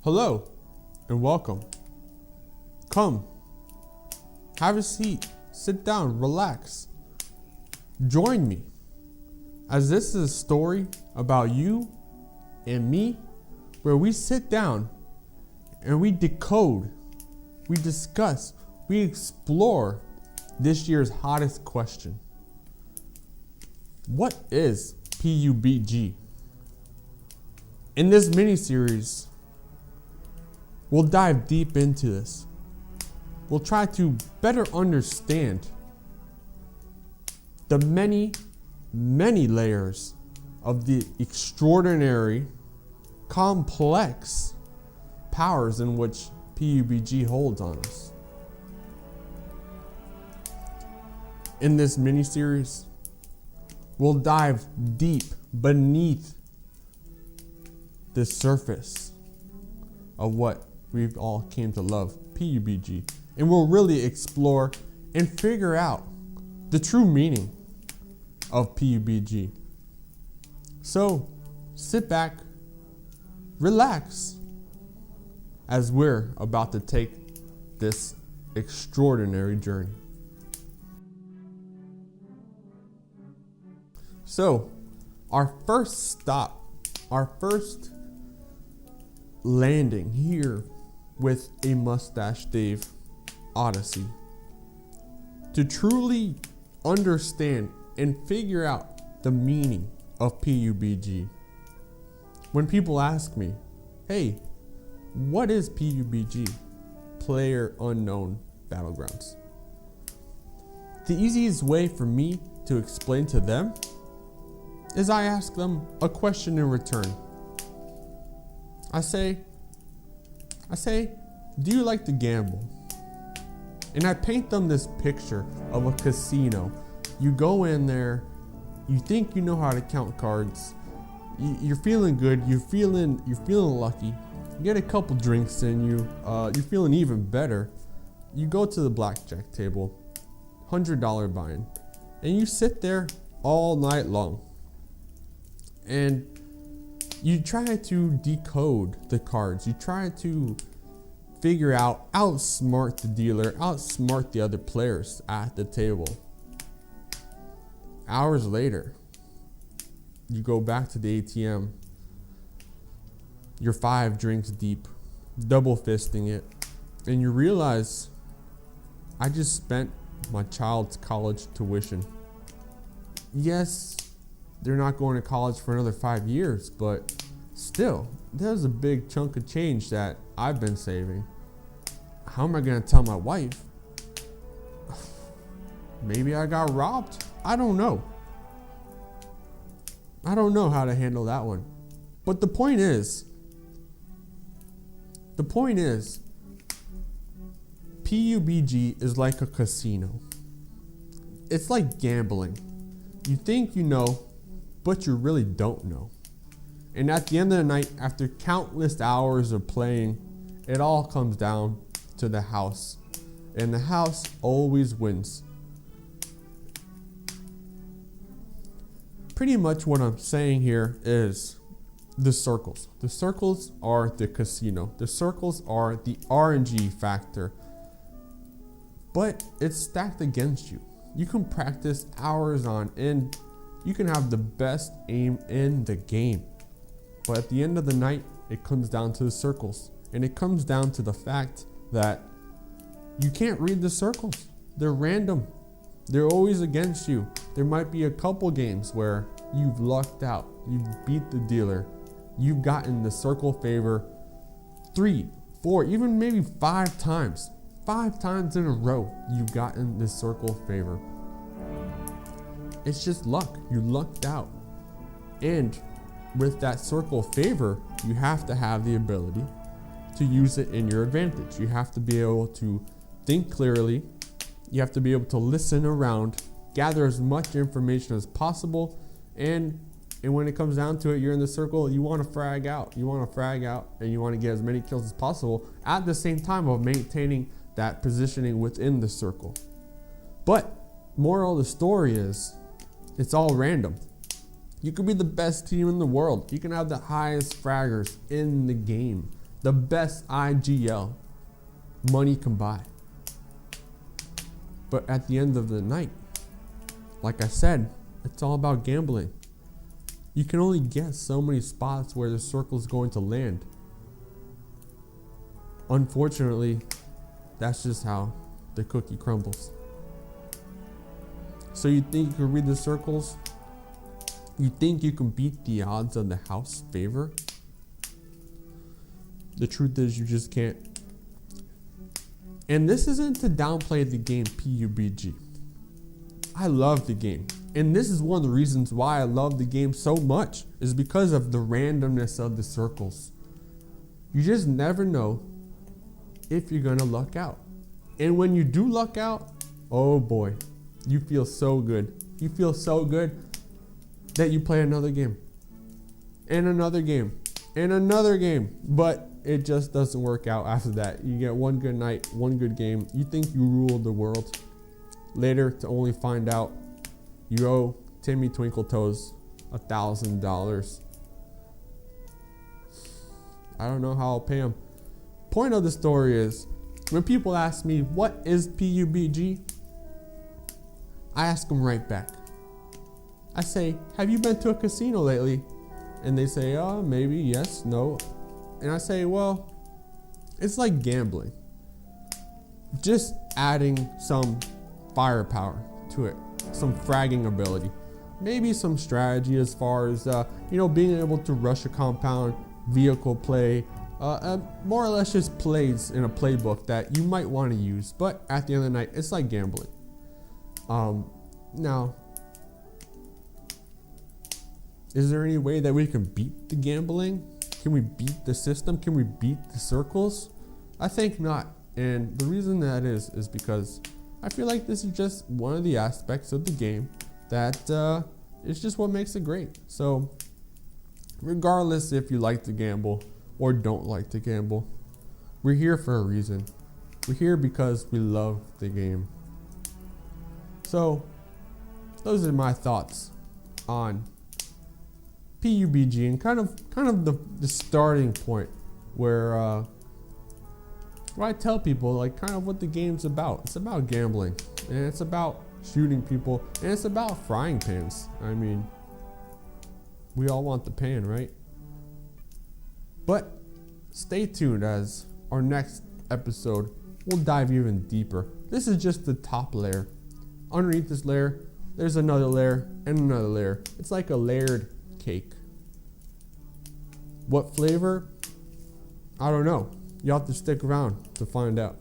Hello and welcome. Come, have a seat, sit down, relax. Join me as this is a story about you and me where we sit down and we decode, we discuss, we explore this year's hottest question. What is PUBG? In this mini-series, we'll dive deep into this. We'll try to better understand the many layers of the extraordinary, complex powers in which PUBG holds on us. In this mini-series, we'll dive deep beneath the surface of what we've all came to love, PUBG. And we'll really explore and figure out the true meaning of PUBG. So sit back, relax, as we're about to take this extraordinary journey. So our first stop, our first landing here with a Mustache Dave Odyssey, to truly understand and figure out the meaning of PUBG. When people ask me, hey, what is PUBG? PLAYERUNKNOWN'S Battlegrounds. The easiest way for me to explain to them is I ask them a question in return. I say, do you like to gamble? And I paint them this picture of a casino. You go in there, you think you know how to count cards. You're feeling good. You're feeling lucky. You get a couple drinks in you. You're feeling even better. You go to the blackjack table, $100 buy-in, and you sit there all night long. And you try to decode the cards. You try to figure out, outsmart the dealer, outsmart the other players at the table. Hours later, you go back to the ATM. You're 5 drinks deep, double fisting it, and you realize, I just spent my child's college tuition. Yes, they're not going to college for another 5 years, but still, there's a big chunk of change that I've been saving. How am I going to tell my wife? Maybe I got robbed. I don't know. I don't know how to handle that one. But the point is, PUBG is like a casino. It's like gambling. You think you know, but you really don't know. And at the end of the night, after countless hours of playing, it all comes down to the house. And the house always wins. Pretty much what I'm saying here is the circles. The circles are the casino. The circles are the RNG factor. But it's stacked against you. You can practice hours on end. You can have the best aim in the game. But at the end of the night, it comes down to the circles. And it comes down to the fact that you can't read the circles. They're random. They're always against you. There might be a couple games where you've lucked out. You've beat the dealer. You've gotten the circle favor 3, 4, even maybe 5 times. 5 times in a row, you've gotten the circle favor. It's just luck. You lucked out. And with that circle favor, you have to have the ability to use it in your advantage. You have to be able to think clearly. You have to be able to listen around, gather as much information as possible, and when it comes down to it, you're in the circle, you want to frag out. You want to frag out, and you want to get as many kills as possible at the same time of maintaining that positioning within the circle. But moral of the story is, it's all random. You could be the best team in the world. You can have the highest fraggers in the game, the best IGL money can buy. But at the end of the night, like I said, it's all about gambling. You can only guess so many spots where the circle is going to land. Unfortunately, that's just how the cookie crumbles. So you think you can read the circles? You think you can beat the odds on the house favor? The truth is, you just can't. And this isn't to downplay the game PUBG. I love the game. And this is one of the reasons why I love the game so much, is because of the randomness of the circles. You just never know if you're gonna luck out. And when you do luck out, oh boy, you feel so good. You feel so good that you play another game, and another game, and another game. But it just doesn't work out after that. You get one good night, one good game. You think you ruled the world. Later to only find out you owe Timmy Twinkle Toes $1,000. I don't know how I'll pay him. Point of the story is, when people ask me, what is PUBG? I ask them right back. I say, have you been to a casino lately? And they say, maybe, yes, no. And I say, well, it's like gambling. Just adding some firepower to it, some fragging ability. Maybe some strategy as far as, being able to rush a compound, vehicle play, more or less just plays in a playbook that you might want to use. But at the end of the night, it's like gambling. Now, is there any way that we can beat the gambling? Can we beat the system? Can we beat the circles? I think not. And the reason that is because I feel like this is just one of the aspects of the game that is just what makes it great. So regardless if you like to gamble or don't like to gamble, we're here for a reason. We're here because we love the game. So those are my thoughts on PUBG and kind of the starting point where I tell people like kind of what the game's about. It's about gambling, and it's about shooting people, and it's about frying pans. I mean, we all want the pan, right? But stay tuned, as our next episode will dive even deeper. This is just the top layer. Underneath this layer, there's another layer and another layer. It's like a layered cake. What flavor? I don't know. You have to stick around to find out.